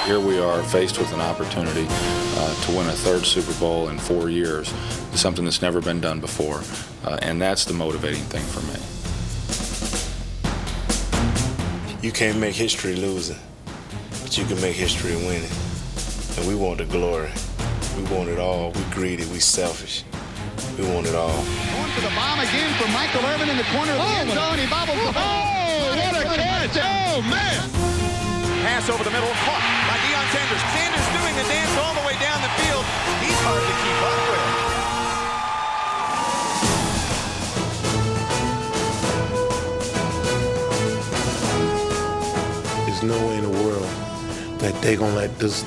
Here we are faced with an opportunity to win a third Super Bowl in 4 years, something that's never been done before, and that's the motivating thing for me. You can't make history losing, but you can make history winning. And we want the glory. We want it all. We greedy. We selfish. We want it all. Going for the bomb again from Michael Irvin in the corner of the end zone. He bobbles the ball. Oh, what a catch! Oh, man! Pass over the middle, caught by Deion Sanders. Sanders doing the dance all the way down the field. He's hard to keep up with. There's no way in the world that they're going to let this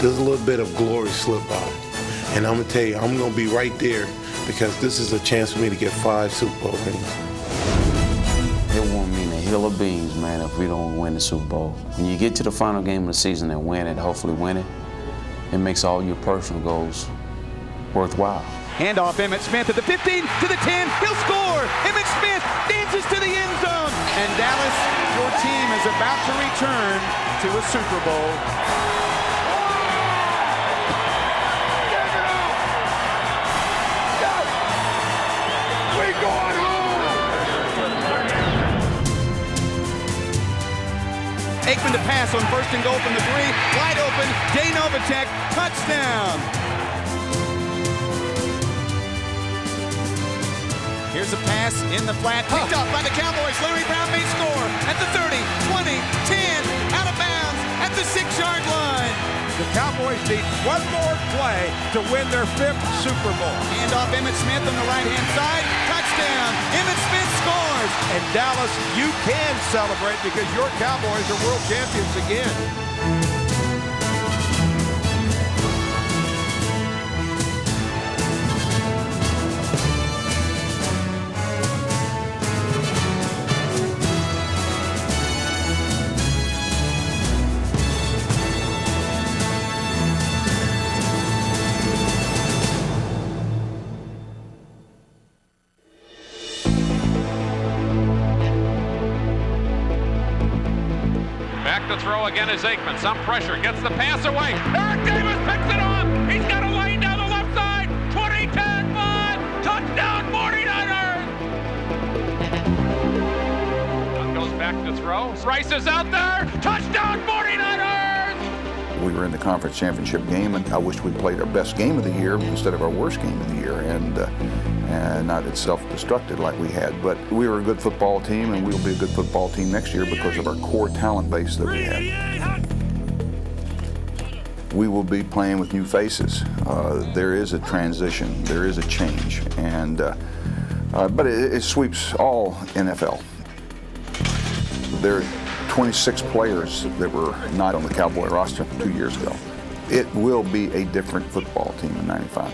little bit of glory slip out. And I'm going to tell you, I'm going to be right there because this is a chance for me to get 5 Super Bowl rings. It won't mean a hill of beans, man, if we don't win the Super Bowl. When you get to the final game of the season and win it, hopefully win it, it makes all your personal goals worthwhile. Handoff, Emmitt Smith at the 15, to the 10, he'll score! Emmitt Smith dances to the end zone! And Dallas, your team is about to return to a Super Bowl. We're going home! Aikman to pass on 1st and goal from the 3, wide open, Jay Novacek, touchdown! Here's a pass in the flat, picked up by the Cowboys. Larry Brown may score at the 30, 20, 10, out of bounds at the 6-yard line. The Cowboys need one more play to win their 5th Super Bowl. Handoff Emmitt Smith on the right-hand side, touchdown. Emmitt Smith scores. And Dallas, you can celebrate because your Cowboys are world champions again. To throw again is Aikman. Some pressure. Gets the pass away. Eric Davis picks it off. He's got a lane down the left side. 20, 10, 5. Touchdown, 49ers. Dunn goes back to throw. Rice is out there. Touchdown, 49ers. We were in the conference championship game, and I wished we played our best game of the year instead of our worst game of the year, and not it's self-destructed like we had. But we were a good football team, and we'll be a good football team next year because of our core talent base that we have. We will be playing with new faces. There is a transition, there is a change, and but it sweeps all NFL. There are 26 players that were not on the Cowboy roster 2 years ago. It will be a different football team in '95.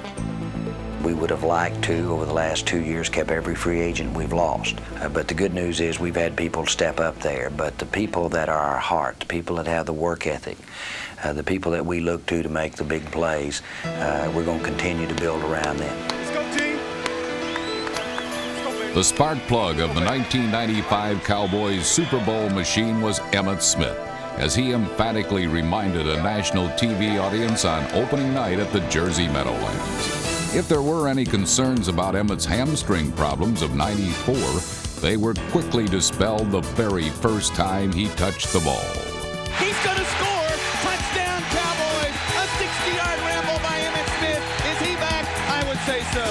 We would have liked to, over the last 2 years, kept every free agent we've lost. But the good news is we've had people step up there. But the people that are our heart, the people that have the work ethic, the people that we look to make the big plays, we're going to continue to build around them. Let's go, team. The spark plug of the 1995 Cowboys Super Bowl machine was Emmitt Smith, as he emphatically reminded a national TV audience on opening night at the Jersey Meadowlands. If there were any concerns about Emmitt's hamstring problems of '94, they were quickly dispelled the very first time he touched the ball. He's going to score. Touchdown, Cowboys. A 60-yard ramble by Emmitt Smith. Is he back? I would say so.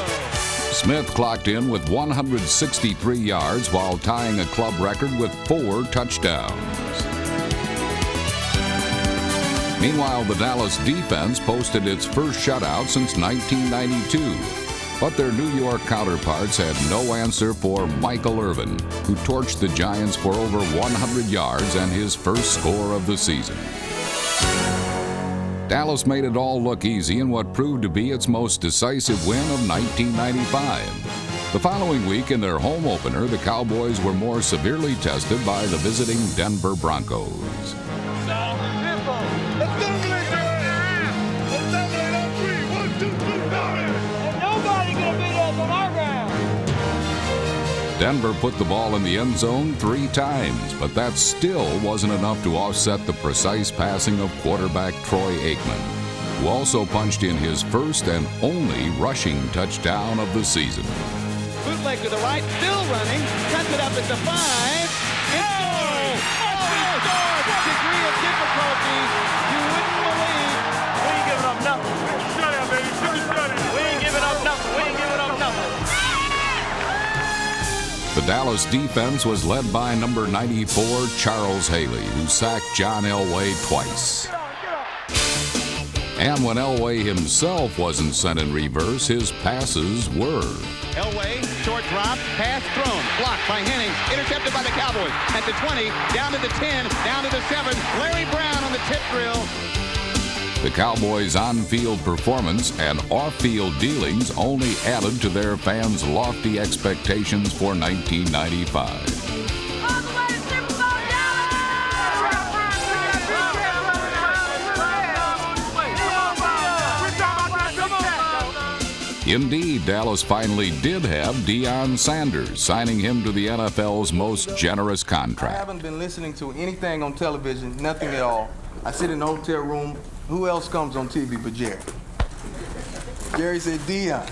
Smith clocked in with 163 yards while tying a club record with 4 touchdowns. Meanwhile, the Dallas defense posted its first shutout since 1992. But their New York counterparts had no answer for Michael Irvin, who torched the Giants for over 100 yards and his first score of the season. Dallas made it all look easy in what proved to be its most decisive win of 1995. The following week in their home opener, the Cowboys were more severely tested by the visiting Denver Broncos. Denver put the ball in the end zone 3 times, but that still wasn't enough to offset the precise passing of quarterback Troy Aikman, who also punched in his first and only rushing touchdown of the season. Bootleg to the right, still running, cuts it up at the 5. He scored! He scored! Degree of difficulty you wouldn't believe. We ain't giving up nothing. Shut up, baby. Shut up. We ain't giving up nothing. We ain't giving up nothing. The Dallas defense was led by number 94, Charles Haley, who sacked John Elway twice. And when Elway himself wasn't sent in reverse, his passes were. Elway, short drop, pass thrown, blocked by Henning, intercepted by the Cowboys. At the 20, down to the 10, down to the 7. Larry Brown on the tip drill. The Cowboys' on-field performance and off-field dealings only added to their fans' lofty expectations for 1995. Indeed, Dallas finally did have Deion Sanders, signing him to the NFL's most generous contract. I haven't been listening to anything on television, nothing at all. I sit in the hotel room. Who else comes on TV but Jerry? Jerry said, Deion,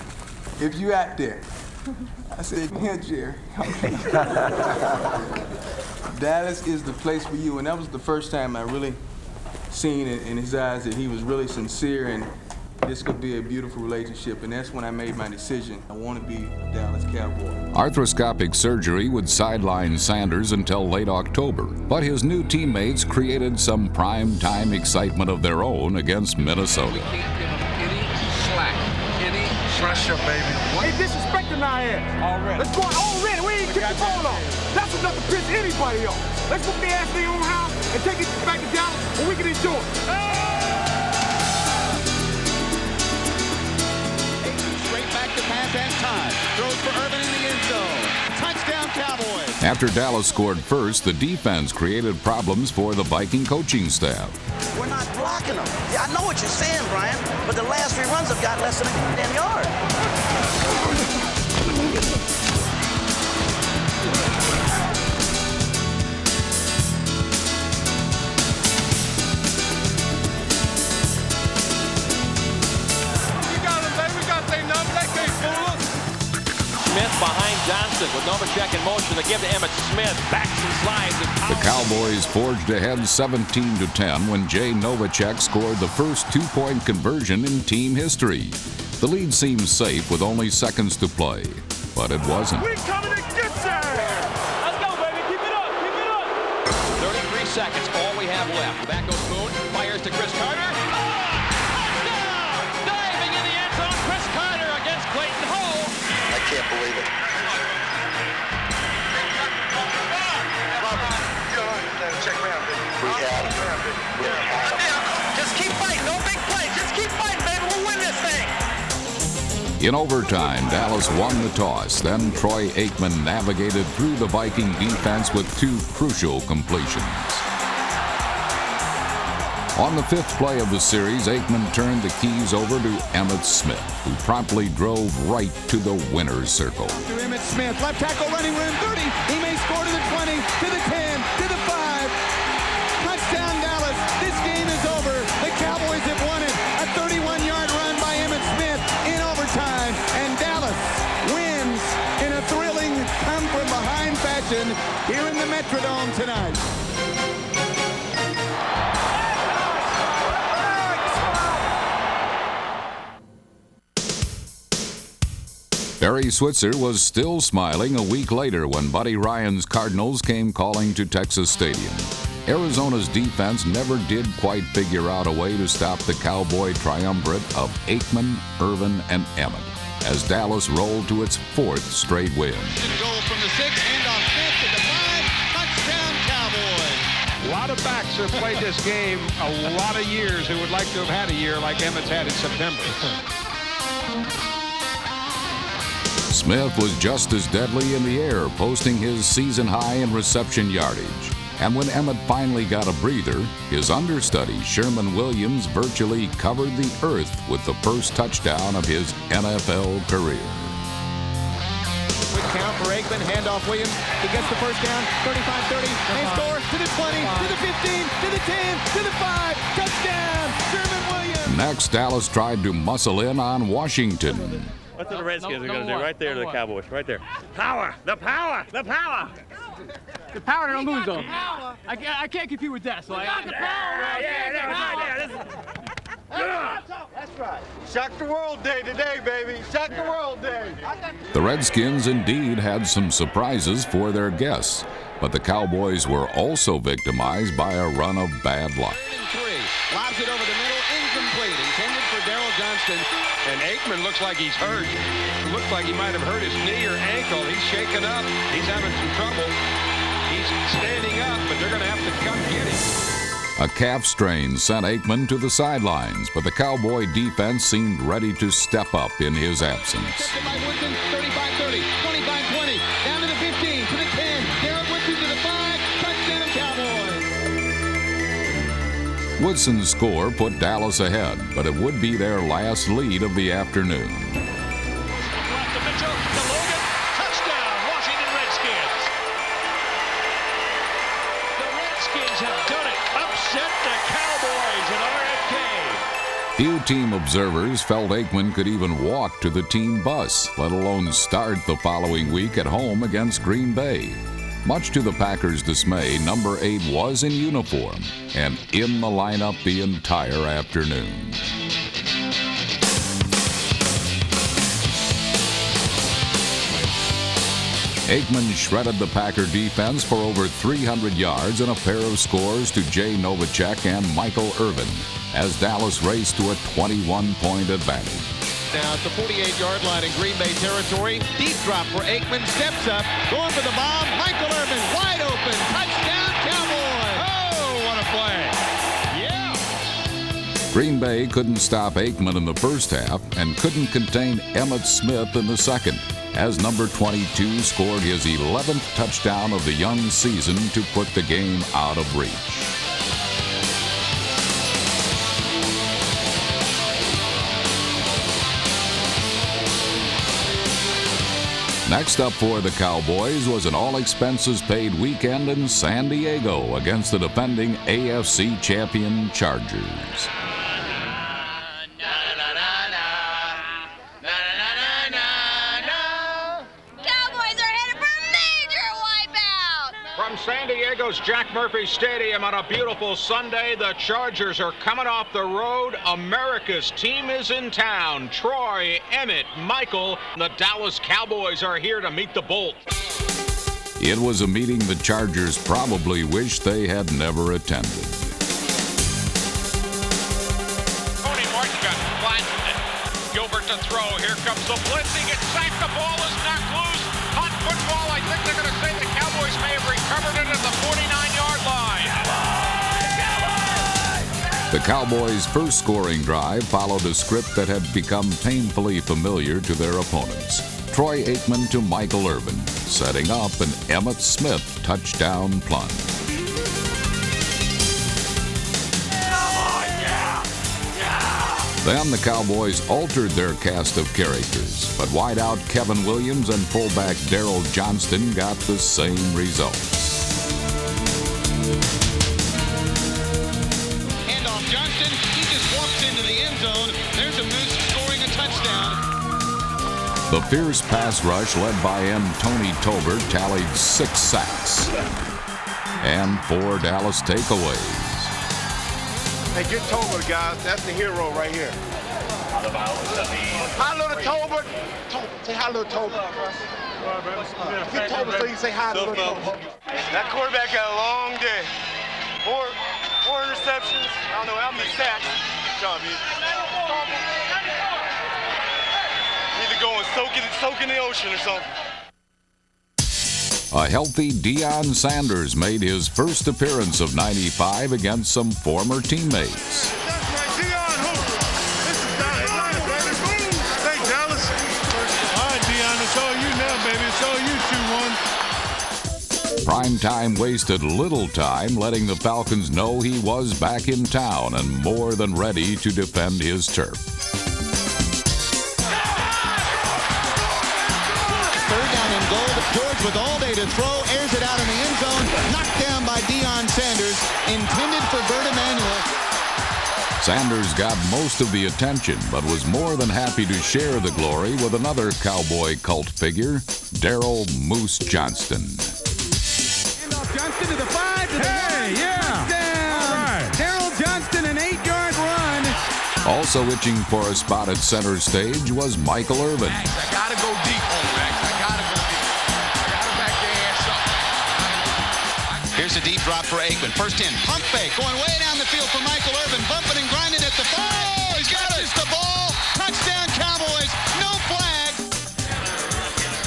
if you out there. I said, yeah, Jerry. Dallas is the place for you. And that was the first time I really seen in his eyes that he was really sincere and this could be a beautiful relationship, and that's when I made my decision. I want to be a Dallas Cowboy. Arthroscopic surgery would sideline Sanders until late October, but his new teammates created some prime-time excitement of their own against Minnesota. We can't give them any slack, any pressure, baby. They disrespecting our ass. Already. Let's go already. We ain't kick the ball off. That's enough to piss anybody off. Let's put the ass in their own house and take it back to Dallas, and we can enjoy it. Back to pass and time. Throws for Irvin in the end zone. Touchdown, Cowboys. After Dallas scored first, the defense created problems for the Viking coaching staff. We're not blocking them. Yeah, I know what you're saying, Brian, but the last 3 runs have got less than a damn yard. Smith behind Johnson with Novacek in motion. They give to Emmitt Smith. Backs and slides. The Cowboys forged ahead 17-10 when Jay Novacek scored the first 2-point conversion in team history. The lead seemed safe with only seconds to play, but it wasn't. We coming to get you! Let's go, baby. Keep it up. Keep it up. 33 seconds. All we have left. Back goes Boone. Fires to Chris Carter. Touchdown! Diving in the end zone. Chris Carter against Clayton Hull. I can't believe it. Check me out, baby. We had him. Just keep fighting. No big play. Just keep fighting, baby. We'll win this thing. In overtime, Dallas won the toss. Then Troy Aikman navigated through the Viking defense with 2 crucial completions. On the 5th play of the series, Aikman turned the keys over to Emmitt Smith, who promptly drove right to the winner's circle. To Emmitt Smith, left tackle running room 30. He may score to the 20, to the 10, to the 5. Touchdown, Dallas. This game is over. The Cowboys have won it. A 31-yard run by Emmitt Smith in overtime, and Dallas wins in a thrilling come-from-behind fashion here in the Metrodome tonight. Barry Switzer was still smiling a week later when Buddy Ryan's Cardinals came calling to Texas Stadium. Arizona's defense never did quite figure out a way to stop the Cowboy triumvirate of Aikman, Irvin, and Emmitt as Dallas rolled to its 4th straight win. Goal from the 6, handoff Smith to the 5, touchdown Cowboys. A lot of backs have played this game a lot of years who would like to have had a year like Emmitt's had in September. Smith was just as deadly in the air, posting his season high in reception yardage. And when Emmitt finally got a breather, his understudy, Sherman Williams, virtually covered the earth with the first touchdown of his NFL career. With count for Aikman. Handoff Williams. He gets the first down. 35-30. They score to the 20, to the 15, to the 10, to the 5. Touchdown, Sherman Williams. Next, Dallas tried to muscle in on Washington. That's what the Redskins are going to do right there to the Cowboys, right there. Power, the power, the power. The power don't lose, though. I can't compete with that, so I got the power. That's right. Shock the world day today, baby. Shock the world day. The Redskins indeed had some surprises for their guests, but the Cowboys were also victimized by a run of bad luck. Lobs it over the middle, incomplete. Intended for Daryl Johnston. And Aikman looks like he's hurt. It looks like he might have hurt his knee or ankle. He's shaken up. He's having some trouble. He's standing up, but they're going to have to come get him. A calf strain sent Aikman to the sidelines, but the Cowboy defense seemed ready to step up in his absence. Intercepted by Woodson, 35-30, 25-20, down to the 15, to the 10. Derek Woodson to the 5, touchdown Cowboys. Woodson's score put Dallas ahead, but it would be their last lead of the afternoon. Left to Mitchell, to Logan, touchdown, Washington Redskins. The Redskins have done it, upset the Cowboys at RFK. Few team observers felt Aikman could even walk to the team bus, let alone start the following week at home against Green Bay. Much to the Packers' dismay, number 8 was in uniform and in the lineup the entire afternoon. Aikman shredded the Packer defense for over 300 yards and a pair of scores to Jay Novacek and Michael Irvin as Dallas raced to a 21-point advantage. Now at the 48-yard line in Green Bay territory. Deep drop for Aikman. Steps up. Going for the bomb. Michael Irvin wide open. Touchdown Cowboys. Oh, what a play. Yeah. Green Bay couldn't stop Aikman in the first half and couldn't contain Emmitt Smith in the second, as number 22 scored his 11th touchdown of the young season to put the game out of reach. Next up for the Cowboys was an all-expenses-paid weekend in San Diego against the defending AFC champion Chargers. Cowboys are headed for a major wipeout! From San Diego's Jack Murphy Stadium on a beautiful Sunday, the Chargers are coming off the road. America's team is in town. Troy, Emmett, Michael, the Dallas Cowboys are here to meet the Bolt. It was a meeting the Chargers probably wish they had never attended. Tony Martin got flattened. Gilbert to throw. Here comes the blitz. He gets sacked. The ball is knocked loose. Hot football. I think they're going to say the Cowboys may have recovered it at the 49-yard line. The Cowboys' first scoring drive followed a script that had become painfully familiar to their opponents. Troy Aikman to Michael Irvin, setting up an Emmitt Smith touchdown plunge. Then the Cowboys altered their cast of characters, but wideout Kevin Williams and fullback Daryl Johnston got the same results. Handoff Johnston. He just walks into the end zone. There's a Moose scoring a touchdown. The fierce pass rush led by Tony Tolbert tallied 6 sacks and 4 Dallas takeaways. Hey, get Tolbert, guys. That's the hero right here. Hi, little Tolbert. Say hi, little Tolbert. Get Tolbert so you can say hi to little Tolbert. That quarterback had a long day. Four interceptions. I don't know how many sacks. Good job, you. Need to go and soak in the ocean or something. A healthy Deion Sanders made his first appearance of '95 against some former teammates. Hey, Dallas. All right, Deion, it's all you now, baby. It's all you 2-1. Primetime wasted little time letting the Falcons know he was back in town and more than ready to defend his turf. Third down and goal. with all day to throw, airs it out in the end zone, knocked down by Deion Sanders, intended for Bert Emanuel. Sanders got most of the attention, but was more than happy to share the glory with another Cowboy cult figure, Daryl Moose Johnston. Handoff Johnston to the 5, to the 1. Touchdown! All right. Daryl Johnston, an 8-yard run. Also itching for a spot at center stage was Michael Irvin. Max, I gotta go deep on Max. I gotta go deep. I gotta back their ass up. Here's a deep drop for Aikman. First in, pump fake, going way down the field for Michael Irvin, bumping and grinding at the 5. Oh, he's got it. The ball. Touchdown, Cowboys. No flag.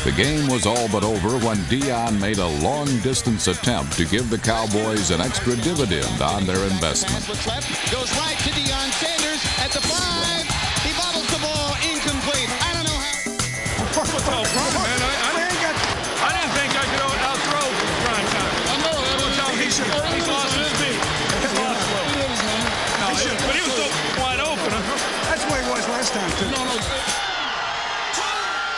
The game was all but over when Deion made a long-distance attempt to give the Cowboys an extra dividend on their investment. What's left goes right to Deion Sanders at the 5. He bobbles the ball, incomplete. I don't know how. Man, I didn't think I could outthrow prime time. I know. He's lost his beat. But he was so wide open. That's the way it was last time, too.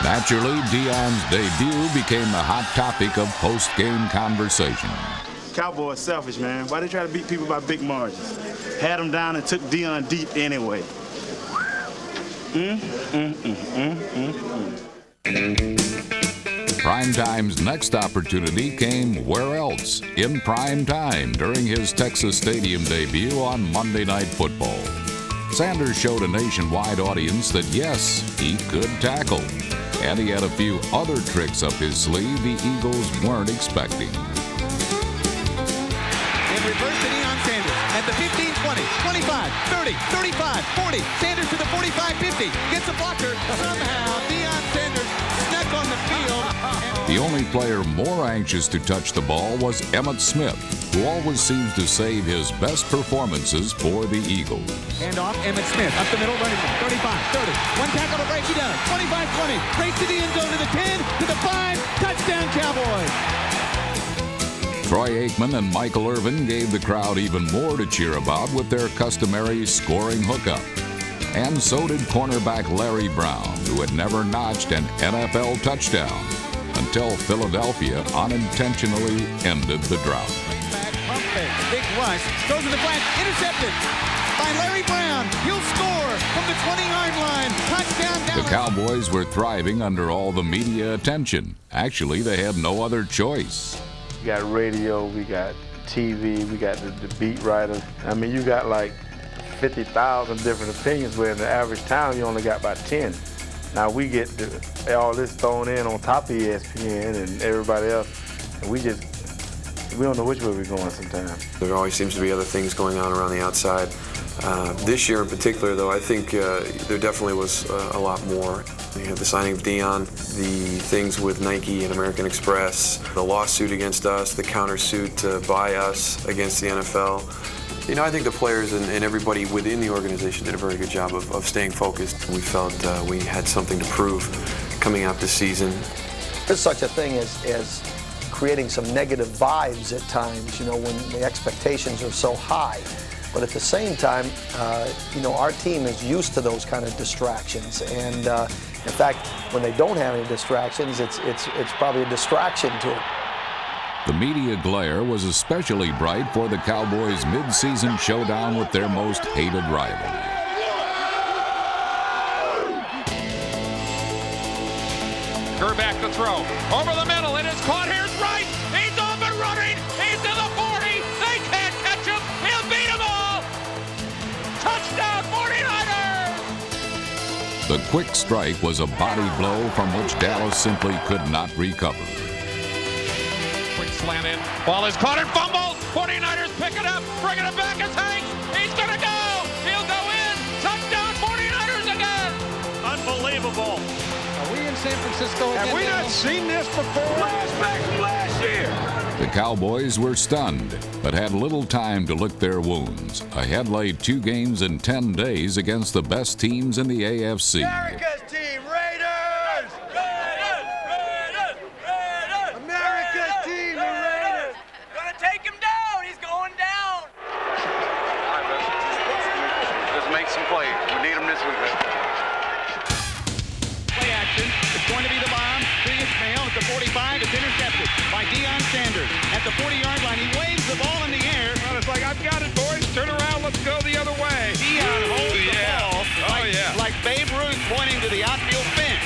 Naturally, Deion's debut became the hot topic of post-game conversation. Cowboys selfish, man. Why they try to beat people by big margins? Had them down and took Deion deep anyway. Primetime's next opportunity came where else? In prime time during his Texas Stadium debut on Monday Night Football. Sanders showed a nationwide audience that yes, he could tackle. And he had a few other tricks up his sleeve the Eagles weren't expecting. In reverse to Deion Sanders at the 15, 20, 25, 30, 35, 40. Sanders to the 45, 50. Gets a blocker. Somehow Deion Sanders snuck on the field. The only player more anxious to touch the ball was Emmitt Smith, who always seems to save his best performances for the Eagles. Hand off, Emmitt Smith up the middle, running from 35, 30. One tackle to break, he does. 25, 20. Race to the end zone to the 10, to the 5. Touchdown, Cowboys. Troy Aikman and Michael Irvin gave the crowd even more to cheer about with their customary scoring hookup. And so did cornerback Larry Brown, who had never notched an NFL touchdown until Philadelphia unintentionally ended the drought. Back, pump fake, big rush, goes in the flat, intercepted by Larry Brown. He'll score from the 20-yard line. Touchdown, Dallas. The Cowboys were thriving under all the media attention. Actually, they had no other choice. We got radio, we got TV, we got the beat writers. I mean, you got like 50,000 different opinions, where in the average town you only got about 10. Now we get all this thrown in on top of ESPN and everybody else, and we don't know which way we're going sometimes. There always seems to be other things going on around the outside. This year in particular, though, I think there definitely was a lot more. You have the signing of Deion, the things with Nike and American Express, the lawsuit against us, the countersuit by us against the NFL. You know, I think the players and everybody within the organization did a very good job of staying focused. We felt we had something to prove coming out this season. There's such a thing as creating some negative vibes at times, you know, when the expectations are so high. But at the same time, you know, our team is used to those kind of distractions. And in fact, when they don't have any distractions, it's probably a distraction to them. The media glare was especially bright for the Cowboys' mid-season showdown with their most hated rival. Back to throw. Over the middle. It is caught. Here's Rice. He's off and running. He's to the 40. They can't catch him. He'll beat them all. Touchdown, 49ers. The quick strike was a body blow from which Dallas simply could not recover. Quick slant in. Ball is caught and fumbled. 49ers pick it up. Bringing it back is Hanks. He's going to go. He'll go in. Touchdown, 49ers again. Unbelievable. Are we in San Francisco again? Have we not seen this before? Flashback from last year. The Cowboys were stunned, but had little time to lick their wounds. A head laid 2 games in 10 days against the best teams in the AFC. America's team, Raiders! Raiders! Raiders! Raiders! America's team, the Raiders! Gonna take him down. He's going down. All right, let's make some plays. We need them this week, man. Play action. It's going to be the bomb. 3 is Mail at the 45. It's intercepted by Deion Sanders. At the 40-yard line, he waves the ball in the air. Well, it's like, I've got it, boys. Turn around. Let's go the other way. Deion holds the ball like Babe Ruth pointing to the outfield fence.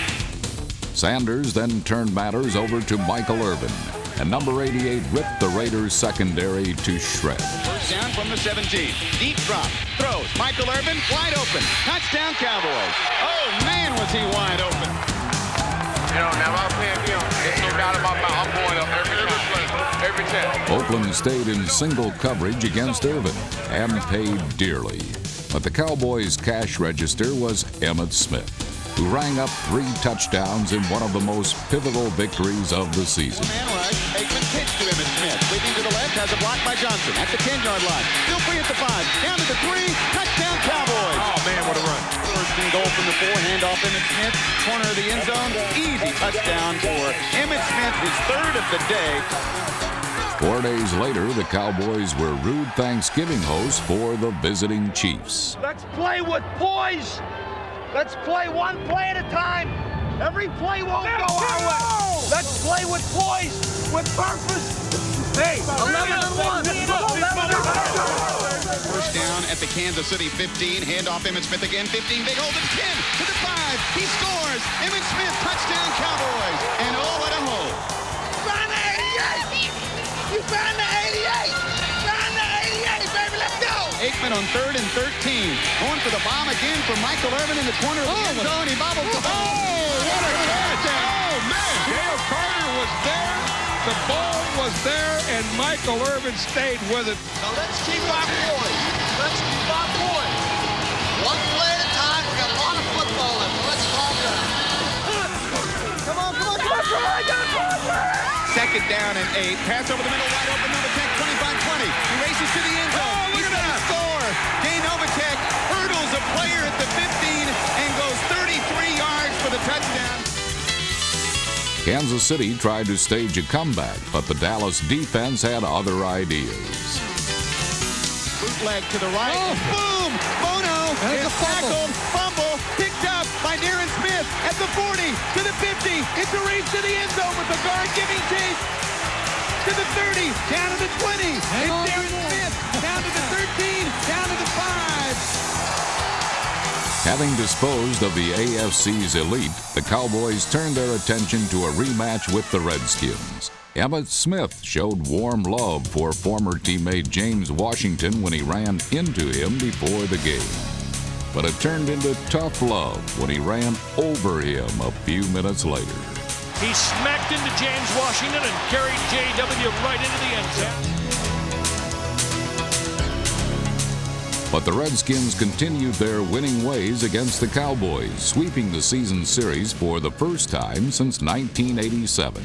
Sanders then turned matters over to Michael Irvin, and number 88 ripped the Raiders' secondary to shreds. First down from the 17. Deep drop. Throws. Michael Irvin wide open. Touchdown Cowboys. Oh, man, was he wide open. You know, now I'm paying him. There's no doubt about my, I'm going up every time. Oakland stayed in single coverage against Irvin and paid dearly. But the Cowboys' cash register was Emmitt Smith, who rang up 3 touchdowns in one of the most pivotal victories of the season. Man rush. Aikman pitch to Emmitt Smith. Leading to the left, has a block by Johnson. At the 10-yard line. Still free at the 5. Down to the 3. Touchdown Cowboys. Oh, man, what a run. First and goal from the 4. Handoff Emmitt Smith. Corner of the end zone. Easy touchdown for Emmitt Smith, his 3rd of the day. 4 days later, the Cowboys were rude Thanksgiving hosts for the visiting Chiefs. Let's play with poise. Let's play one play at a time. Every play won't go our way. Let's play with poise, with purpose. Hey, 11-1. First down at the Kansas City 15. Handoff Emmitt Smith again. 15. Big hold at 10 to the 5. He scores. Emmitt Smith, touchdown Cowboys. And oh, what a hole. Find the 88. You found the 88. Find the 88, baby. Let's go. Aikman on 3rd and 13. Going for the bomb again from Michael Irvin in the corner of the end zone. He bobbles the ball. Oh, what a catch. Oh, man. Dale Carter was there. The ball was there, and Michael Irvin stayed with it. Now let's keep our poise. Let's keep our poise. One play at a time. We got a lot of football left. Let's calm down. Come on. Second down and 8. Pass over the middle, wide open. Novacek, 25-20. He races to the end zone. He's going to score. Jay Novacek hurdles a player at the 15 and goes 33 yards for the touchdown. Kansas City tried to stage a comeback, but the Dallas defense had other ideas. Bootleg to the right. Oh, boom! Bono is tackled. Fumble. Picked up by Darren Smith at the 40, to the 50. It's a race to the end zone with the guard giving chase. To the 30, down to the 20. It's Darren Smith. Down to the 13, down to the 5. Having disposed of the AFC's elite, the Cowboys turned their attention to a rematch with the Redskins. Emmitt Smith showed warm love for former teammate James Washington when he ran into him before the game. But it turned into tough love when he ran over him a few minutes later. He smacked into James Washington and carried JW right into the end zone. But the Redskins continued their winning ways against the Cowboys, sweeping the season series for the first time since 1987.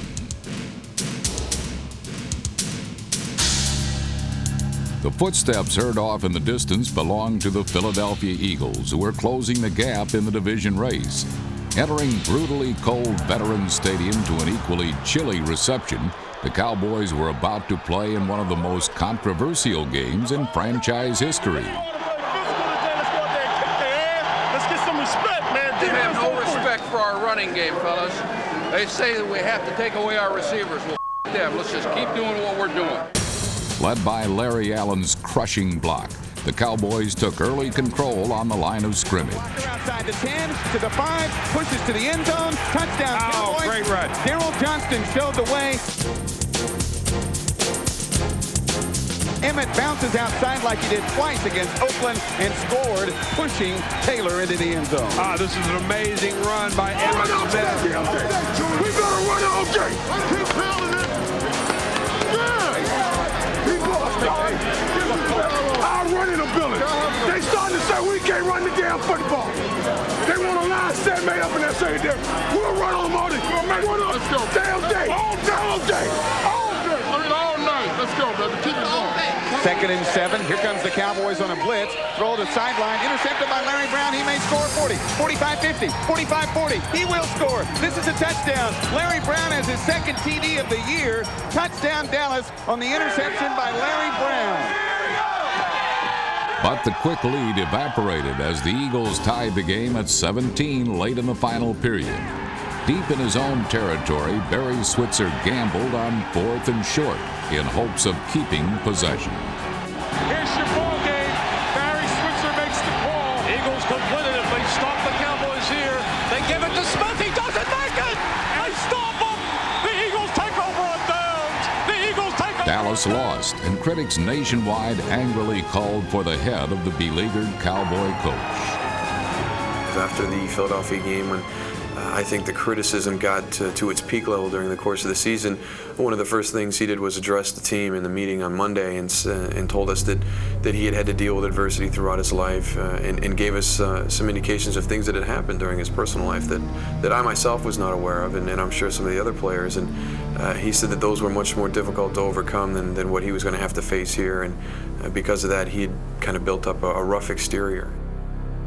The footsteps heard off in the distance belonged to the Philadelphia Eagles, who were closing the gap in the division race. Entering brutally cold Veterans Stadium to an equally chilly reception, the Cowboys were about to play in one of the most controversial games in franchise history. They have no respect for our running game, fellas. They say that we have to take away our receivers. Well, them. Let's just keep doing what we're doing. Led by Larry Allen's crushing block, the Cowboys took early control on the line of scrimmage. Outside the 10, to the 5, pushes to the end zone, touchdown Cowboys. Oh, great run. Darrell Johnston showed the way. Emmitt bounces outside like he did twice against Oakland and scored, pushing Taylor into the end zone. This is an amazing run by Emmitt Smith. We better run it, OJ. Keep pounding it. Yeah. He lost me. I'll run in the building. They starting to say we can't run the damn football. They want a line set made up in that say there. We'll run on them all day. Let's go. Damn day. All day. All day. All day. I mean, all night. Let's go, brother. Keep it going. 2nd and 7. Here comes the Cowboys on a blitz. Throw to the sideline. Intercepted by Larry Brown. He may score 40, 45-50, 45-40. He will score. This is a touchdown. Larry Brown has his 2nd TD of the year. Touchdown Dallas on the interception by Larry Brown. But the quick lead evaporated as the Eagles tied the game at 17 late in the final period. Deep in his own territory, Barry Switzer gambled on 4th and short in hopes of keeping possession. Here's your ball game. Barry Switzer makes the call. Eagles could win it if they stop the Cowboys here. They give it to Smith. He doesn't make it. They stop him. The Eagles take over on downs. The Eagles take over. Dallas lost, and critics nationwide angrily called for the head of the beleaguered Cowboy coach. After the Philadelphia game, when I think the criticism got to its peak level during the course of the season, one of the first things he did was address the team in the meeting on Monday and told us that he had to deal with adversity throughout his life and gave us some indications of things that had happened during his personal life that I myself was not aware of, and I'm sure some of the other players. And he said that those were much more difficult to overcome than what he was going to have to face here, and because of that, he had kind of built up a rough exterior.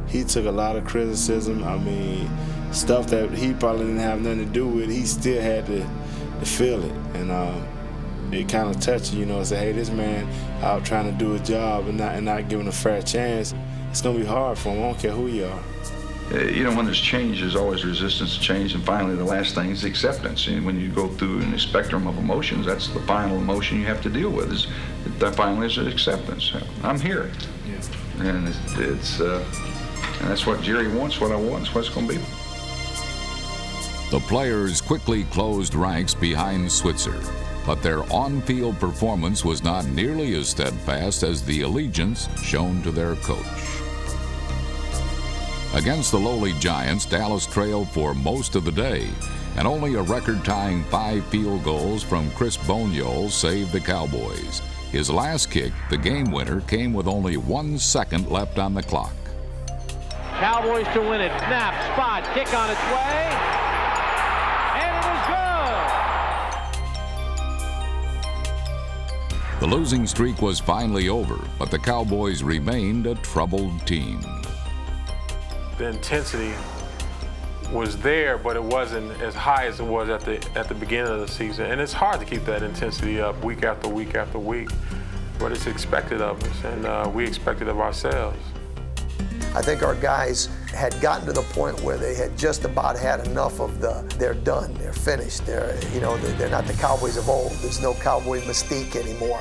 He took a lot of criticism. I mean, stuff that he probably didn't have nothing to do with, he still had to feel it. And it kind of touched you, say, hey, this man out trying to do his job and not giving a fair chance. It's going to be hard for him. I don't care who you are. When there's change, there's always resistance to change, and finally the last thing is acceptance. And when you go through a spectrum of emotions, that's the final emotion you have to deal with, is that finally is acceptance. I'm here. Yeah. And and that's what Jerry wants, what I want, it's what it's going to be. The players quickly closed ranks behind Switzer, but their on-field performance was not nearly as steadfast as the allegiance shown to their coach. Against the lowly Giants, Dallas trailed for most of the day, and only a record-tying 5 field goals from Chris Boniol saved the Cowboys. His last kick, the game winner, came with only 1 second left on the clock. Cowboys to win it. Snap, spot, kick on its way. And it is good. The losing streak was finally over, but the Cowboys remained a troubled team. The intensity was there, but it wasn't as high as it was at the beginning of the season. And it's hard to keep that intensity up week after week after week, but it's expected of us, and we expect it of ourselves. I think our guys had gotten to the point where they had just about had enough of they're done, they're finished, they're not the Cowboys of old. There's no Cowboy mystique anymore.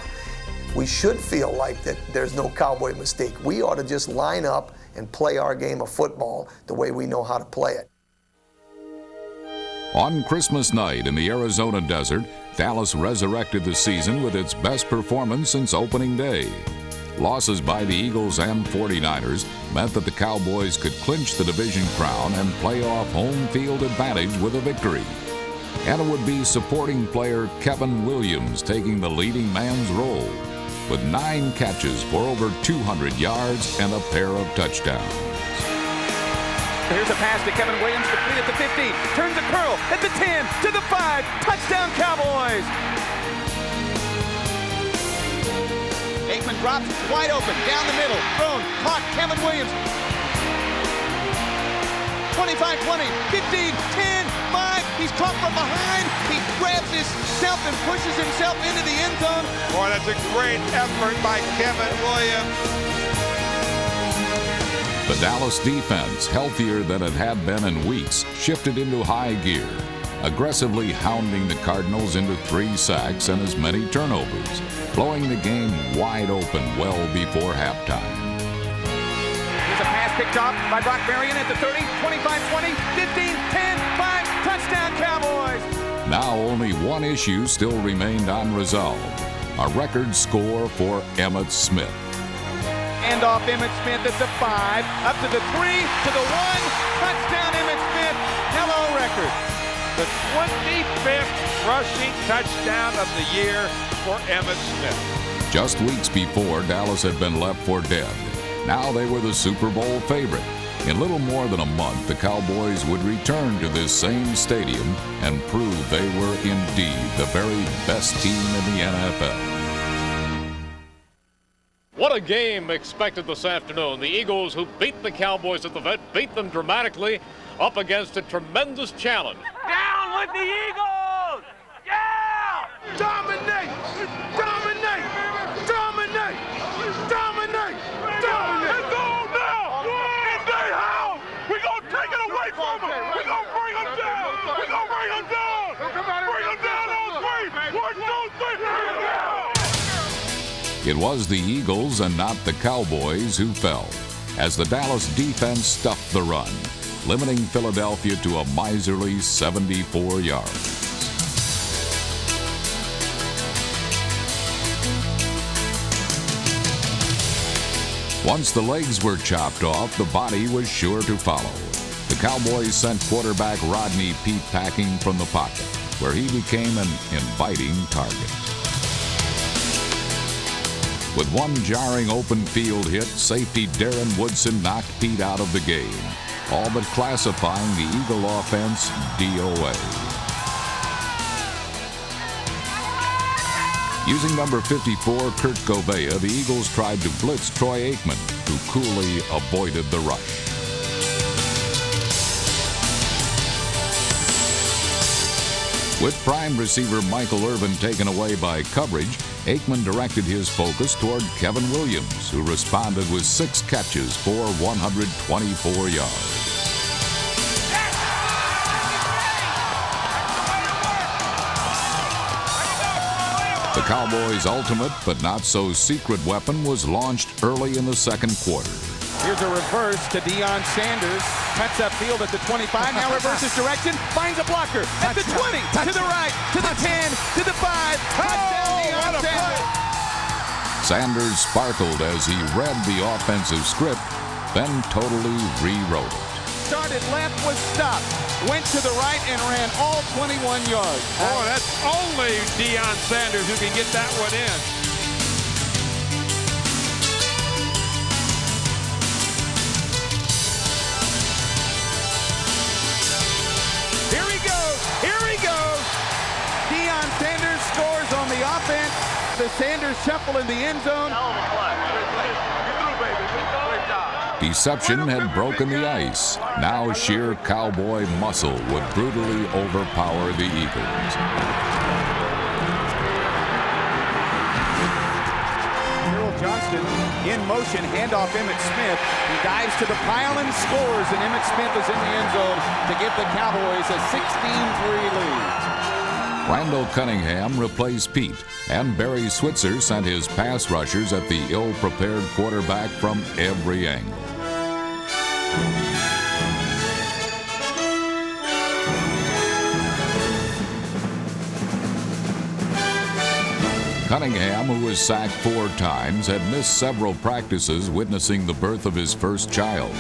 We should feel like that there's no Cowboy mystique. We ought to just line up and play our game of football the way we know how to play it. On Christmas night in the Arizona desert, Dallas resurrected the season with its best performance since opening day. Losses by the Eagles and 49ers meant that the Cowboys could clinch the division crown and play off home field advantage with a victory. And it would be supporting player Kevin Williams taking the leading man's role, with 9 catches for over 200 yards and a pair of touchdowns. Here's a pass to Kevin Williams, complete at the 15, turns a curl at the 10, to the 5, touchdown Cowboys! Aikman drops, wide open, down the middle, thrown, caught, Kevin Williams. 25, 20, 15, 10, 5, he's caught from behind, he grabs himself and pushes himself into the end zone. Boy, that's a great effort by Kevin Williams. The Dallas defense, healthier than it had been in weeks, shifted into high gear, aggressively hounding the Cardinals into 3 sacks and as many turnovers, blowing the game wide open well before halftime. Here's a pass picked off by Brock Marion at the 30, 25, 20, 15, 10, 5, touchdown Cowboys! Now only one issue still remained unresolved, a record score for Emmitt Smith. Hand off Emmitt Smith at the 5, up to the 3, to the 1, touchdown Emmitt Smith, hello record. The 25th rushing touchdown of the year for Emmitt Smith. Just weeks before, Dallas had been left for dead. Now they were the Super Bowl favorite. In little more than a month, the Cowboys would return to this same stadium and prove they were indeed the very best team in the NFL. What a game expected this afternoon. The Eagles, who beat the Cowboys at the vet, beat them dramatically up against a tremendous challenge. Down with the Eagles! Yeah! Dominate! Dominate! Dominate! Dominate! Dominate! It's on now! In their house! We're going to take it away from them! We're going to bring them down! We're going It was the Eagles and not the Cowboys who fell, as the Dallas defense stuffed the run, limiting Philadelphia to a miserly 74 yards. Once the legs were chopped off, the body was sure to follow. The Cowboys sent quarterback Rodney Peete packing from the pocket, where he became an inviting target. With one jarring open field hit, safety Darren Woodson knocked Peete out of the game, all but classifying the Eagle offense DOA. Using number 54, Kurt Govea, the Eagles tried to blitz Troy Aikman, who coolly avoided the rush. With prime receiver Michael Irvin taken away by coverage, Aikman directed his focus toward Kevin Williams, who responded with 6 catches for 124 yards. The Cowboys' ultimate but not so secret weapon was launched early in the second quarter. Here's a reverse to Deion Sanders. Cuts upfield at the 25. Now reverses direction. Finds a blocker at the 20. To the right. To the 10. To the 5. Touchdown Deion Sanders. Sanders sparkled as he read the offensive script, then totally rewrote it. Started left, was stopped. Went to the right and ran all 21 yards. Oh, that's only Deion Sanders who can get that one in. Here he goes. Here he goes. Deion Sanders scores on the offense. The Sanders shuffle in the end zone. Deception had broken the ice. Now sheer Cowboy muscle would brutally overpower the Eagles. Harold Johnston in motion, handoff Emmitt Smith. He dives to the pile and scores, and Emmitt Smith is in the end zone to give the Cowboys a 16-3 lead. Randall Cunningham replaced Peete, and Barry Switzer sent his pass rushers at the ill-prepared quarterback from every angle. Cunningham, who was sacked 4 times, had missed several practices witnessing the birth of his first child.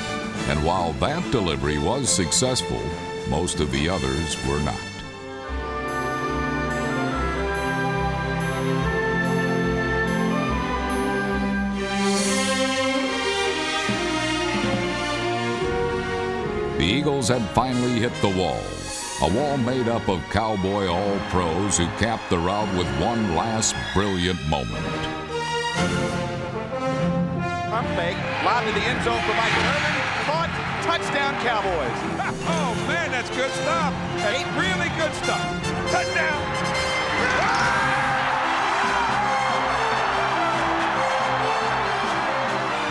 And while that delivery was successful, most of the others were not. The Eagles had finally hit the wall. A wall made up of Cowboy All-Pros who capped the rout with one last brilliant moment. Pump fake, lob to the end zone for Michael Irvin. Caught, touchdown Cowboys. Oh, man, that's good stuff. That's really good stuff. Touchdown.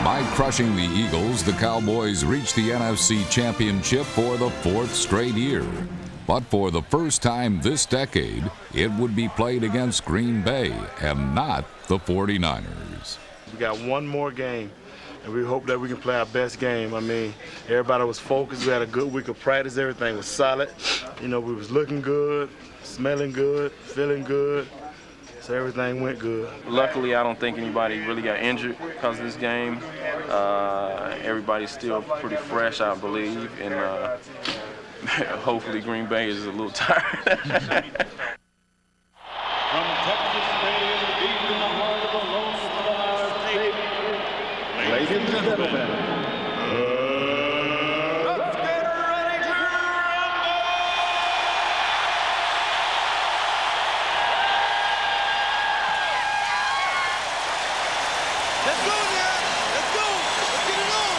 By crushing the Eagles, the Cowboys reached the NFC Championship for the 4th straight year. But for the first time this decade, it would be played against Green Bay and not the 49ers. We got one more game, and we hope that we can play our best game. I mean, everybody was focused. We had a good week of practice. Everything was solid. You know, we was looking good, smelling good, feeling good. So everything went good. Luckily, I don't think anybody really got injured because of this game. Everybody's still pretty fresh, I believe, and hopefully Green Bay is a little tired. From Texas Stadium, deep in the heart of the Lone Star State, ladies and gentlemen, let's get ready to rumble! Let's go now! Let's go! Let's get it on!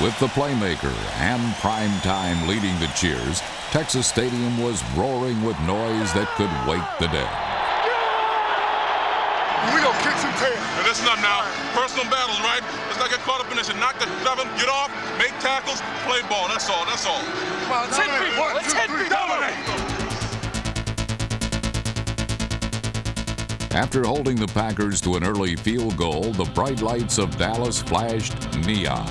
With the playmaker and prime time leading the cheers, Texas Stadium was roaring with noise that could wake the dead. We gonna kick some tail. And listen up now. Personal battles, right? Let's not get caught up in this and knock the seven, get off, make tackles, play ball. That's all. That's all. Come on, let's hit people. Let's hit people. Dominate. After holding the Packers to an early field goal, the bright lights of Dallas flashed neon.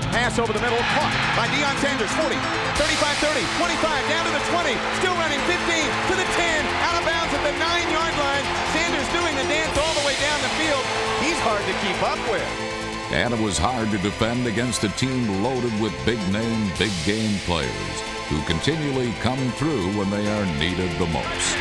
Pass over the middle, caught by Deion Sanders, 40, 35-30, 25, down to the 20, still running, 15, to the 10, out of bounds at the 9-yard line. Sanders doing the dance all the way down the field. He's hard to keep up with. And it was hard to defend against a team loaded with big-name, big-game players who continually come through when they are needed the most.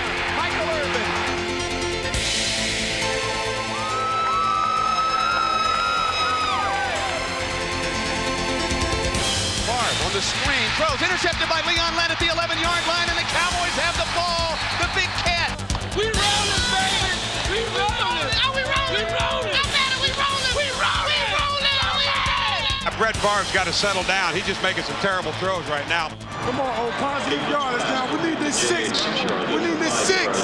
On the screen, throws, intercepted by Leon Lett at the 11-yard line, and the Cowboys have the ball. The big cat. We rolling, baby. We rolling. Oh, we rolling. We rolling. No matter, we rolling. We rolling. We rolling. Brett Favre's got to settle down. He's just making some terrible throws right now. Come on, old positive yards now. We need this 6. We need this 6.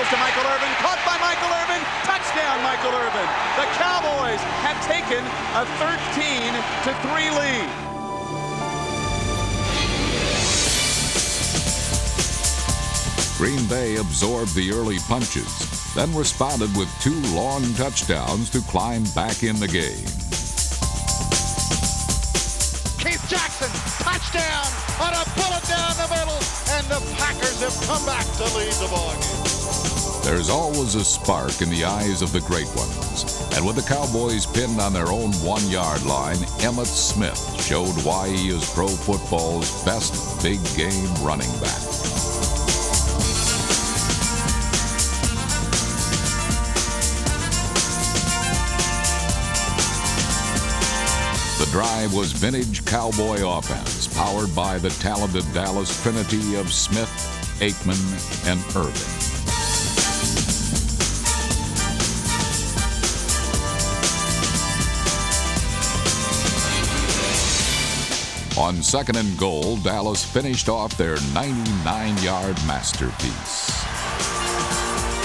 To Michael Irvin, caught by Michael Irvin, touchdown Michael Irvin. The Cowboys have taken a 13-3 lead. Green Bay absorbed the early punches, then responded with 2 long touchdowns to climb back in the game. Keith Jackson, touchdown on a bullet down the middle, and the Packers have come back to lead the ball game. There's always a spark in the eyes of the great ones. And with the Cowboys pinned on their own 1-yard line, Emmitt Smith showed why he is pro football's best big game running back. The drive was vintage Cowboy offense, powered by the talented Dallas trinity of Smith, Aikman, and Irvin. On 2nd and goal, Dallas finished off their 99-yard masterpiece.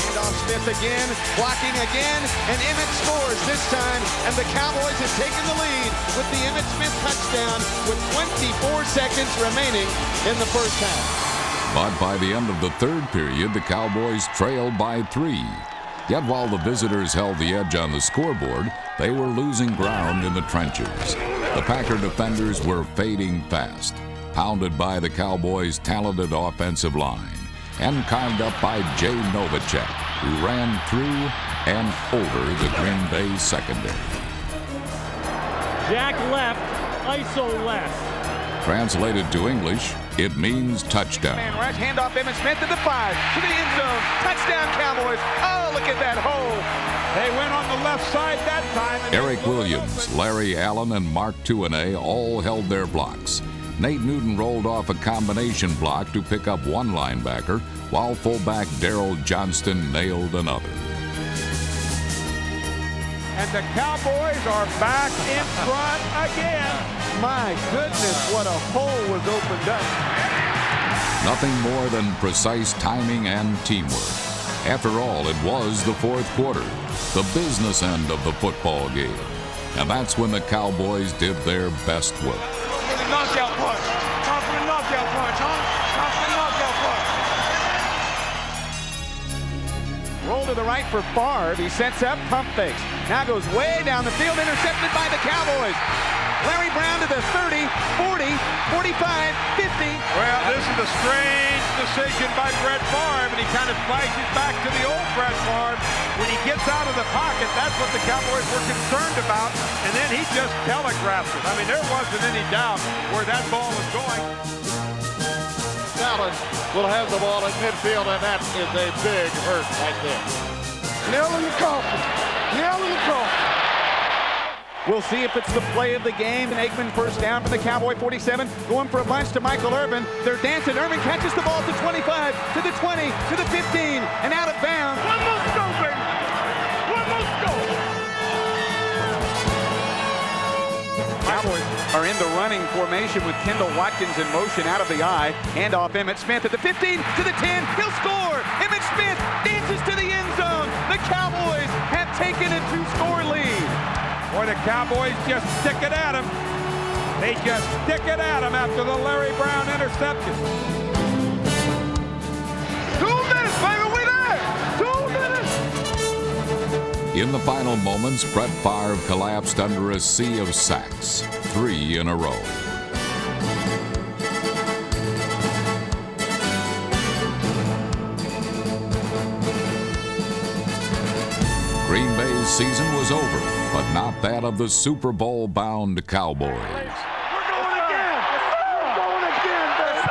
Handoff Smith again, blocking again, and Emmitt scores this time, and the Cowboys have taken the lead with the Emmitt Smith touchdown with 24 seconds remaining in the first half. But by the end of the 3rd period, the Cowboys trailed by 3. Yet while the visitors held the edge on the scoreboard, they were losing ground in the trenches. The Packer defenders were fading fast, pounded by the Cowboys' talented offensive line, and carved up by Jay Novacek, who ran through and over the Green Bay secondary. Jack left, ISO left. Translated to English, it means touchdown. Man rush, handoff Emmitt Smith to the 5, to the end zone. Touchdown Cowboys. Oh, look at that hole. They went on the left side that time. Eric Williams, Larry Allen, and Mark Tuanay all held their blocks. Nate Newton rolled off a combination block to pick up one linebacker, while fullback Darrell Johnston nailed another. And the Cowboys are back in front again. My goodness, what a hole was opened up. Nothing more than precise timing and teamwork. After all, it was the 4th quarter, the business end of the football game. And that's when the Cowboys did their best work. Knockout punch. Time for the knockout punch, huh? Time for the knockout punch. Roll to the right for Favre. He sets up, pump fakes. Now goes way down the field, intercepted by the Cowboys. Larry Brown to the 30, 40, 45, 50. Well, this is a strange decision by Brett Favre, and he kind of flashes back to the old Brett Favre. When he gets out of the pocket, that's what the Cowboys were concerned about, and then he just telegraphs it. I mean, there wasn't any doubt where that ball was going. Dallas will have the ball at midfield, and that is a big hurt right there. Nail in the coffin. Nail in the coffin. We'll see if it's the play of the game. And Aikman first down from the Cowboy 47. Going for a bunch to Michael Irvin. They're dancing. Irvin catches the ball to 25, to the 20, to the 15, and out of bounds. One more go, baby. One more go. Cowboys are in the running formation with Kendall Watkins in motion out of the eye. Handoff Emmitt Smith at the 15, to the 10. He'll score. Emmitt Smith dances to the end zone. The Cowboys have taken a 2-score lead. Boy, the Cowboys just stick it at him. They just stick it at him after the Larry Brown interception. 2 minutes, baby, we there! 2 minutes! In the final moments, Brett Favre collapsed under a sea of sacks, 3 in a row. Green Bay's season was over, but not that of the Super Bowl-bound Cowboys. We're going again! We're going again, baby!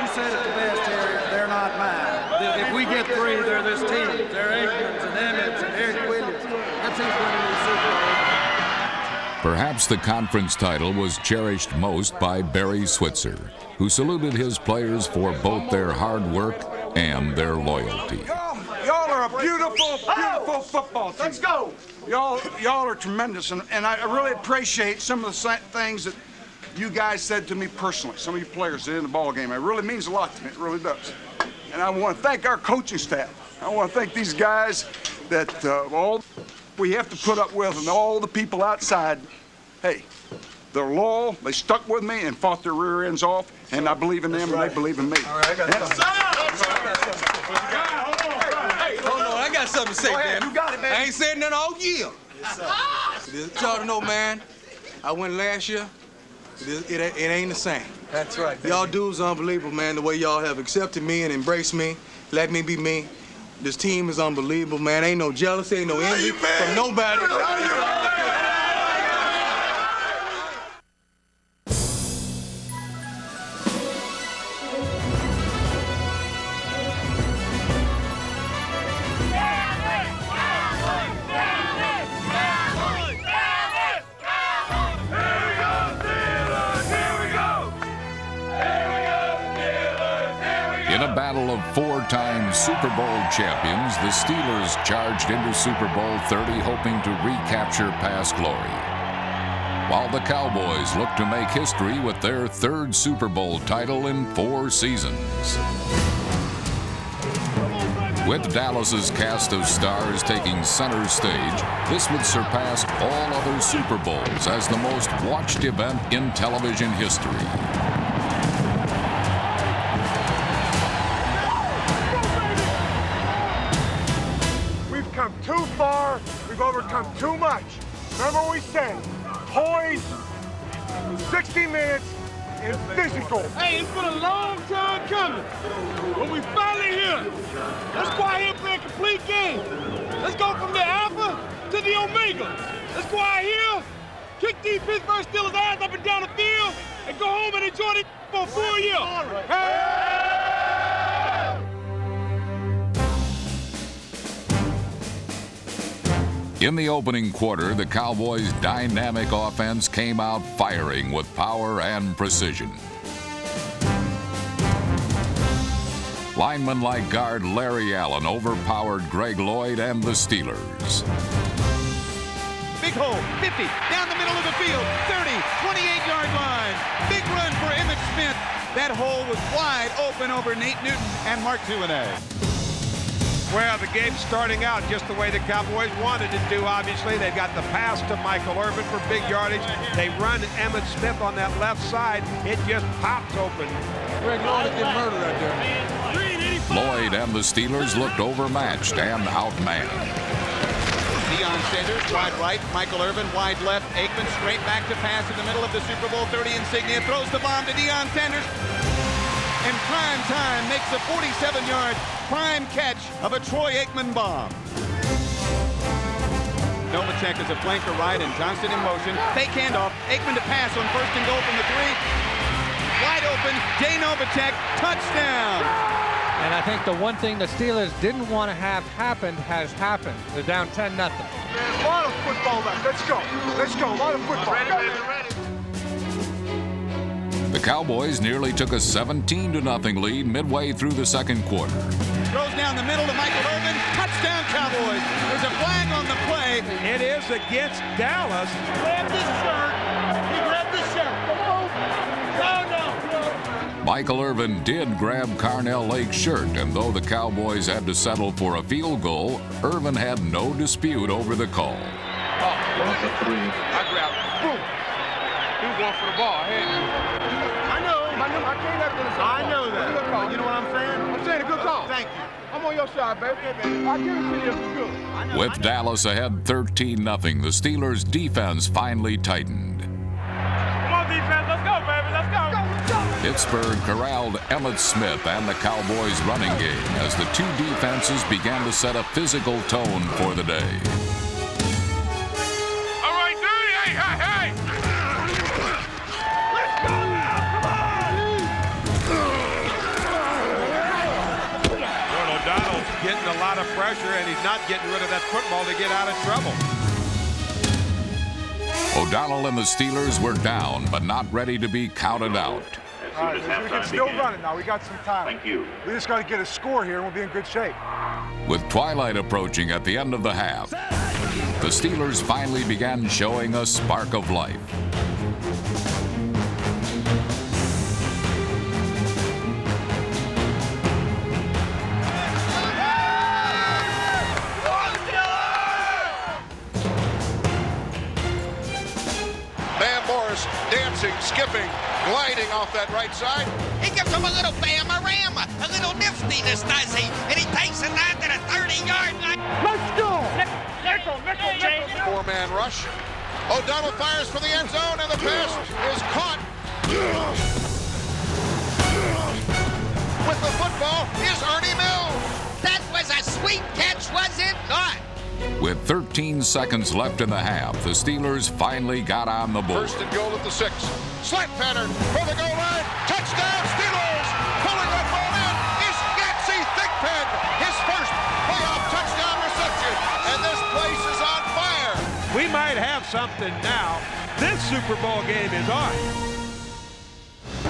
You said it the best, Terry. They're not mine. If we get 3, they're this team. They're Aikman's and Emmett's and Eric Williams. That's who's winning the Super Bowl. Perhaps the conference title was cherished most by Barry Switzer, who saluted his players for both their hard work and their loyalty. Y'all are a beautiful, beautiful football team. Let's go! Y'all are tremendous, and I really appreciate some of the things that you guys said to me personally. Some of you players did in the ball game. It really means a lot to me. It really does. And I want to thank our coaching staff. I want to thank these guys that all we have to put up with, and all the people outside. Hey, they're loyal. They stuck with me and fought their rear ends off, and I believe in them, and they believe in me. All right, I got something to say, man. You got it, man. I ain't said nothing all year. Yes, sir. Y'all to know, man, I went last year. It ain't the same. That's right. Y'all dudes are unbelievable, man, the way y'all have accepted me and embraced me, let me be me. This team is unbelievable, man. Ain't no jealousy, ain't no envy from nobody. In a battle of 4-time Super Bowl champions, the Steelers charged into Super Bowl 30 hoping to recapture past glory, while the Cowboys looked to make history with their 3rd Super Bowl title in 4 seasons. With Dallas's cast of stars taking center stage, this would surpass all other Super Bowls as the most watched event in television history. Come too far, we've overcome too much. Remember what we said, poise, 60 minutes, and physical. Hey, it's been a long time coming, but we finally here. Let's go out here and play a complete game. Let's go from the alpha to the omega. Let's go out here, kick these Pittsburgh Steelers' ass up and down the field, and go home and enjoy it for a full year. Hey! In the opening quarter, the Cowboys' dynamic offense came out firing with power and precision. Linemen like guard Larry Allen overpowered Greg Lloyd and the Steelers. Big hole, 50, down the middle of the field, 30, 28-yard line. Big run for Emmitt Smith. That hole was wide open over Nate Newton and Mark Tuinay. Well, the game's starting out just the way the Cowboys wanted it to, obviously. They got the pass to Michael Irvin for big yardage. They run Emmitt Smith on that left side. It just pops open. Greg Lloyd getting murdered right there. Lloyd and the Steelers looked overmatched and outmanned. Deion Sanders, wide right. Michael Irvin, wide left. Aikman straight back to pass in the middle of the Super Bowl 30 insignia. Throws the bomb to Deion Sanders. And prime time makes a 47-yard prime catch of a Troy Aikman bomb. Novacek is a flanker right and Johnston in motion. Fake handoff. Aikman to pass on 1st and goal from the 3. Wide open. Jay Novacek. Touchdown. And I think the one thing the Steelers didn't want to have happen has happened. They're down 10-0. Man, a lot of football left. Let's go. Let's go. A lot of football. Ready. The Cowboys nearly took a 17-0 lead midway through the 2nd quarter. Throws down the middle to Michael Irvin. Touchdown, Cowboys. There's a flag on the play. It is against Dallas. Grab this shirt. He grabbed the shirt. Come on. No. Michael Irvin did grab Carnell Lake's shirt, and though the Cowboys had to settle for a field goal, Irvin had no dispute over the call. That's a 3. I grabbed it. Boom. He was going for the ball. I know. I can't have it. I know that. Good call. You know what I'm saying? I'm saying a good call. Thank you. I'm on your side, baby. Okay, baby. I'll give it to you if it's good. With Dallas ahead 13-0, the Steelers' defense finally tightened. Come on, defense. Let's go, baby. Let's go. Pittsburgh corralled Emmitt Smith and the Cowboys' running game as the two defenses began to set a physical tone for the day. All right, dude. Hey. Let's go now. Come on. O'Donnell's getting a lot of pressure, and he's not getting rid of that football to get out of trouble. O'Donnell and the Steelers were down, but not ready to be counted out. All right, we can still run it now. We got some time. Thank you. We just got to get a score here, and we'll be in good shape. With twilight approaching at the end of the half, the Steelers finally began showing a spark of life. Dancing, skipping, gliding off that right side. He gives him a little bam-a-rama, a little niftiness, does he? And he takes it down to the 30-yard line. Let's go! Nickel. Four-man rush. O'Donnell fires for the end zone, and the pass is caught. With the football is Ernie Mills. That was a sweet catch, was it not? With 13 seconds left in the half, the Steelers finally got on the board. First and goal at the 6. Slant pattern for the goal line. Touchdown, Steelers! Pulling that ball in is Yancey Thigpen. His first playoff touchdown reception. And this place is on fire. We might have something now. This Super Bowl game is on.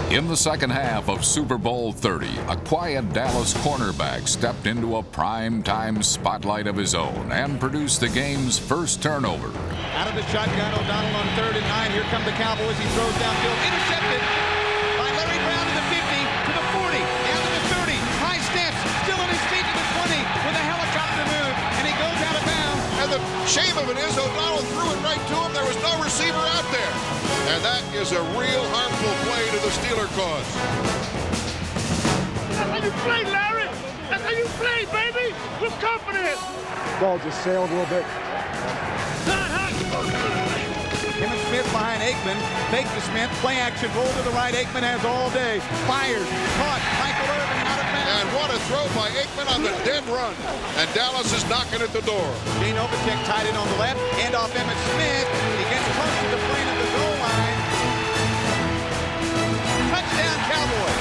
In the second half of Super Bowl 30, a quiet Dallas cornerback stepped into a prime-time spotlight of his own and produced the game's first turnover. Out of the shotgun, O'Donnell on 3rd and 9. Here come the Cowboys. He throws downfield. Intercepted by Larry Brown to the 50, to the 40, down to the 30. High steps, still on his feet to the 20 with a helicopter move, and he goes out of bounds. And the shame of it is O'Donnell threw it right to him. There was no receiver out there. And that is a real harmful play to the Steeler cause. That's how you play, Larry. That's how you play, baby. With confidence. Ball just sailed a little bit. Emmitt Smith behind Aikman. Fake to Smith. Play action. Roll to the right. Aikman has all day. Fires. Caught. Michael Irvin out of bounds. And what a throw by Aikman on the dead run. And Dallas is knocking at the door. Gene Novacek tied in on the left. Hand off Emmitt Smith. He gets close to the plane of the goal line. Touchdown, Cowboys.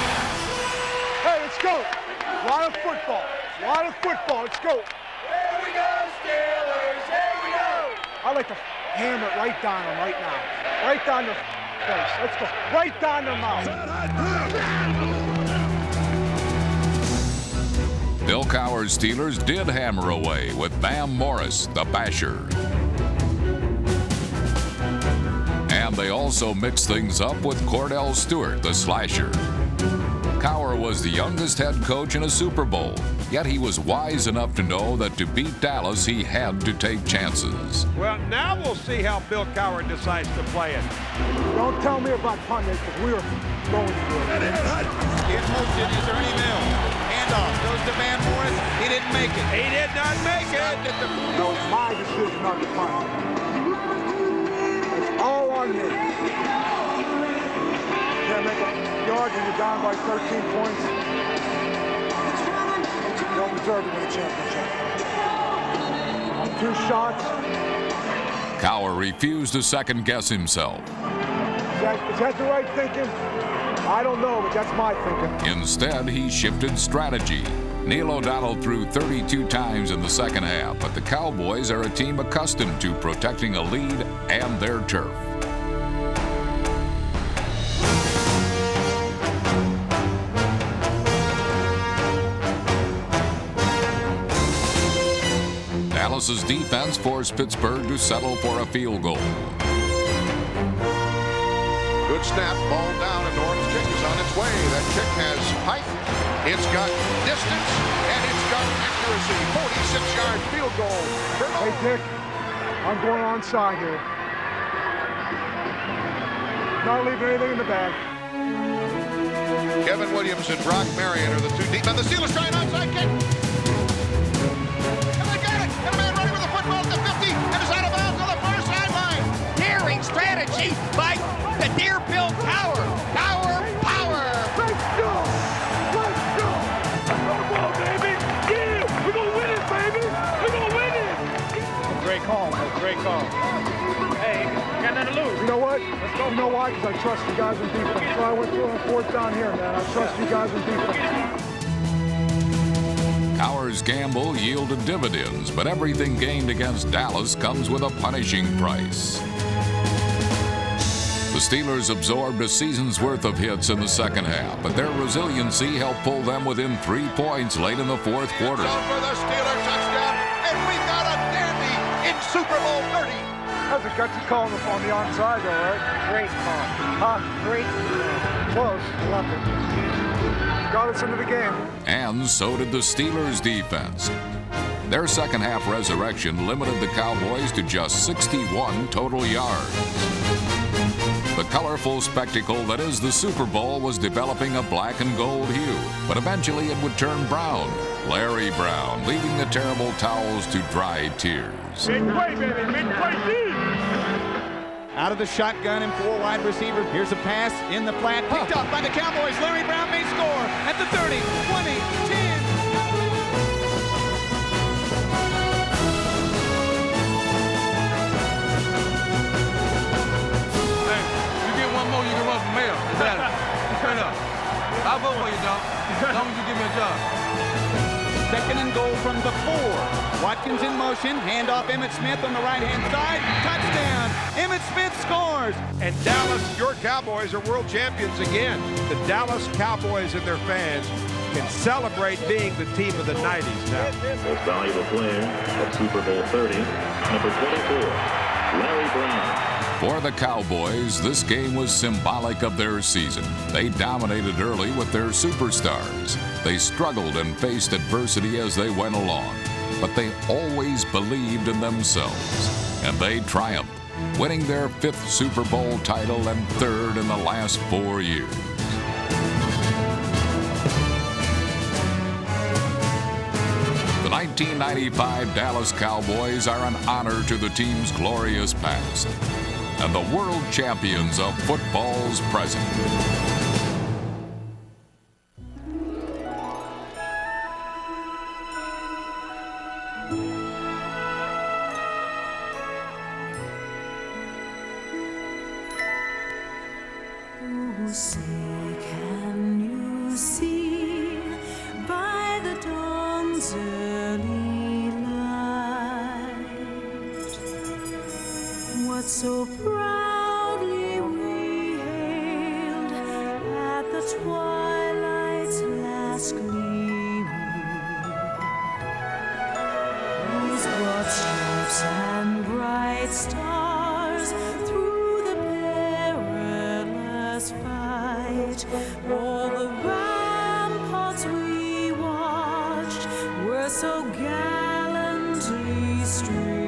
Hey, let's go. A lot of football. A lot of football. Let's go. Here we go, Steelers. Here we go. I like to hammer it right down them right now. Right down their face. Let's go. Right down their mouth. Bill Cowher's Steelers did hammer away with Bam Morris, the basher. And they also mixed things up with Cordell Stewart, the slasher. Cowher was the youngest head coach in a Super Bowl, yet he was wise enough to know that to beat Dallas, he had to take chances. Well, now we'll see how Bill Cowher decides to play it. Don't tell me about punting because we were going through it. In motion is Ernie Mills. Handoff goes to Van Morris. He didn't make it. He did not make it. No, it's my decision not to punt. It's all on me. Can't make a yard when you're down by 13 points. You don't deserve to win a championship. On 2 shots. Cowher refused to second-guess himself. Is that the right thinking? I don't know, but that's my thinking. Instead, he shifted strategy. Neil O'Donnell threw 32 times in the second half, but the Cowboys are a team accustomed to protecting a lead and their turf. Dallas's defense forced Pittsburgh to settle for a field goal. Good snap, ball down, and Norton's kick is on its way. That kick has height, it's got distance, and it's got accuracy. 46-yard field goal. Hey, Dick, I'm going onside here. Not leaving anything in the bag. Kevin Williams and Brock Marion are the two deep. And the Steelers try an onside kick. And they got it. And a man running with the football at the 50 and is out of bounds on the far sideline. Daring strategy by the Deerfield Tower. Power. Let's go. Let's go. Go ball, baby. Yeah, we're going to win it, baby. We're going to win it. Great call. Hey, got nothing to lose. You know what? Let's go. You know why? Because I trust you guys in defense. So I went through on fourth down here, man. I trust you guys in defense. Cowher's gamble yielded dividends, but everything gained against Dallas comes with a punishing price. The Steelers absorbed a season's worth of hits in the second half, but their resiliency helped pull them within 3 points late in the fourth quarter. For the Steeler touchdown, and we got a dandy in Super Bowl 30. That's a gutsy call on the onside, though, right? Great call. Huh? Great. Close. Left it. Got us into the game. And so did the Steelers' defense. Their second half resurrection limited the Cowboys to just 61 total yards. The colorful spectacle that is the Super Bowl was developing a black and gold hue, but eventually it would turn brown. Larry Brown, leaving the terrible towels to dry tears. Big play, baby. Big play, team. Out of the shotgun and 4 wide receivers. Here's a pass in the flat. Picked up by the Cowboys. Larry Brown may score at the 30, 20, 10. Hey, you get one more, you can run for mayor. Is that it? Turn up. I'll vote for you, dog. As long as you give me a job. Second and goal from the 4. Watkins in motion. Handoff Emmitt Smith on the right-hand side. Touchdown. Emmitt Smith scores. And Dallas, your Cowboys are world champions again. The Dallas Cowboys and their fans can celebrate being the team of the 90s now. Most valuable player of Super Bowl 30, number 24, Larry Brown. For the Cowboys, this game was symbolic of their season. They dominated early with their superstars. They struggled and faced adversity as they went along, but they always believed in themselves. And they triumphed, winning their 5th Super Bowl title and 3rd in the last 4 years. The 1995 Dallas Cowboys are an honor to the team's glorious past and the world champions of football's present. Oh, say, can you see by the dawn's early light what so proudly we hailed at the twilight's last gleaming, whose broad stripes and bright stars through the perilous fight, all the ramparts we watched were so gallantly streamed.